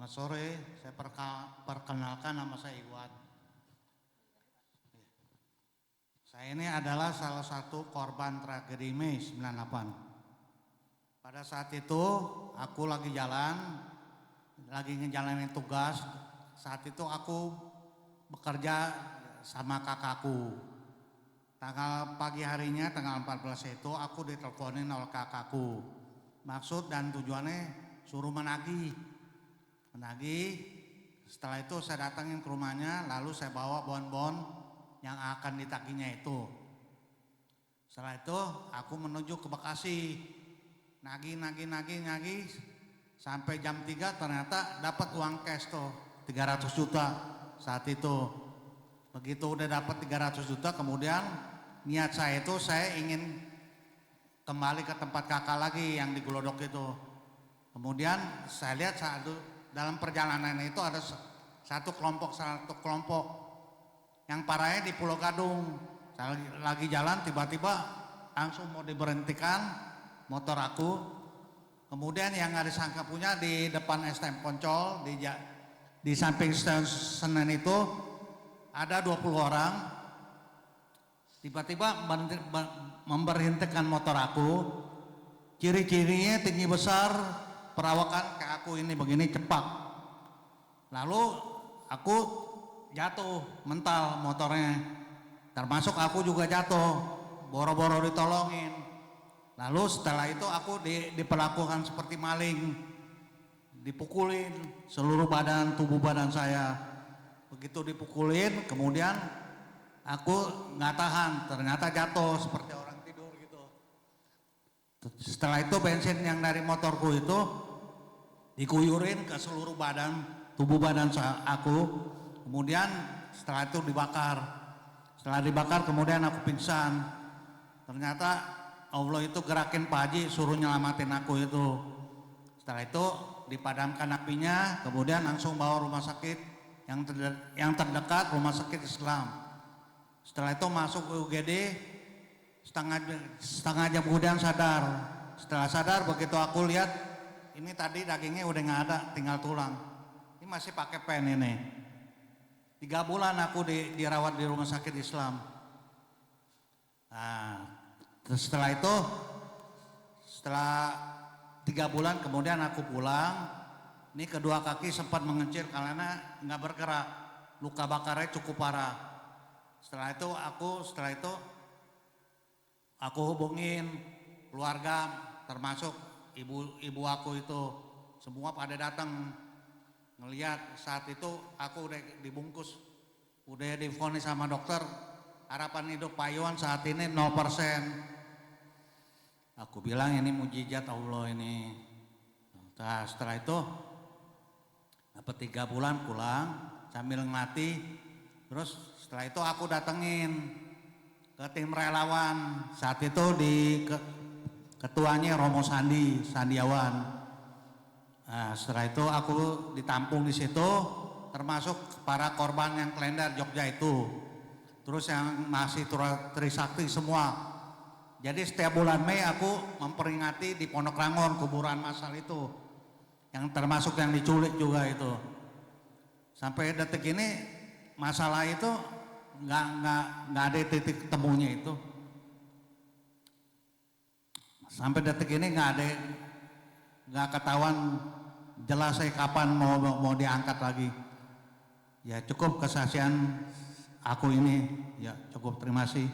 Selamat sore, saya perkenalkan nama saya Iwan. Saya ini adalah salah satu korban tragedi Mei 98. Pada saat itu aku lagi ngejalanin tugas. Saat itu aku bekerja sama kakakku. Tanggal pagi harinya, tanggal 14 itu aku diteleponin oleh kakakku. Maksud dan tujuannya suruh menagih. Setelah itu saya datangin ke rumahnya, lalu saya bawa bon-bon yang akan ditagihnya itu. Setelah itu aku menuju ke Bekasi, nagih sampai jam 3 ternyata dapat uang cash tuh 300 juta saat itu. Begitu udah dapat 300 juta, kemudian niat saya itu saya ingin kembali ke tempat kakak lagi yang di Glodok itu. Kemudian saya lihat dalam perjalanan itu ada satu kelompok yang parahnya di Pulau Gadung. Saya lagi jalan, tiba-tiba langsung mau diberhentikan motor aku. Kemudian yang nggak disangka punya di depan STM Poncol di samping Senen itu ada 20 orang. Tiba-tiba memberhentikan motor aku. Ciri-cirinya tinggi besar, perawakan kayak aku ini begini cepak. Lalu aku jatuh mental motornya, termasuk aku juga jatuh, boro-boro ditolongin. Lalu setelah itu aku diperlakukan seperti maling, dipukulin seluruh tubuh badan saya. Begitu dipukulin, kemudian aku nggak tahan, ternyata jatuh seperti orang tidur gitu. Setelah itu bensin yang dari motorku itu dikuyurin ke seluruh tubuh badan aku. Kemudian setelah itu dibakar. Setelah dibakar kemudian aku pingsan. Ternyata Allah itu gerakin Pak Haji suruh nyelamatin aku itu. Setelah itu dipadamkan apinya, kemudian langsung bawa rumah sakit yang terdekat, rumah sakit Islam. Setelah itu masuk ke UGD, setengah jam kemudian sadar. Setelah sadar begitu aku lihat ini tadi dagingnya udah nggak ada, tinggal tulang. Ini masih pakai pen ini. 3 bulan aku dirawat di rumah sakit Islam. Nah, setelah 3 bulan kemudian aku pulang. Ini kedua kaki sempat mengecil karena nggak bergerak. Luka bakarnya cukup parah. Setelah itu aku hubungin keluarga, termasuk ibu aku itu, semua pada datang ngelihat. Saat itu aku udah dibungkus, udah divonis sama dokter, harapan hidup Pak Iwan saat ini 0%. Aku bilang ini mujizat Allah ini. Nah, setelah itu dapat 3 bulan pulang sambil ngelatih. Terus setelah itu aku datengin ke tim relawan. Saat itu ketuanya Romo Sandiawan. Nah, setelah itu aku ditampung di situ, termasuk para korban yang Klender Jogja itu. Terus yang masih Trisakti semua. Jadi setiap bulan Mei aku memperingati di Pondok Rangon kuburan massal itu, yang termasuk yang diculik juga itu. Sampai detik ini masalah itu nggak ada titik temunya itu. Sampai detik ini nggak ketahuan jelas saya kapan mau diangkat lagi. Ya cukup kesaksian aku ini, ya cukup, terima kasih.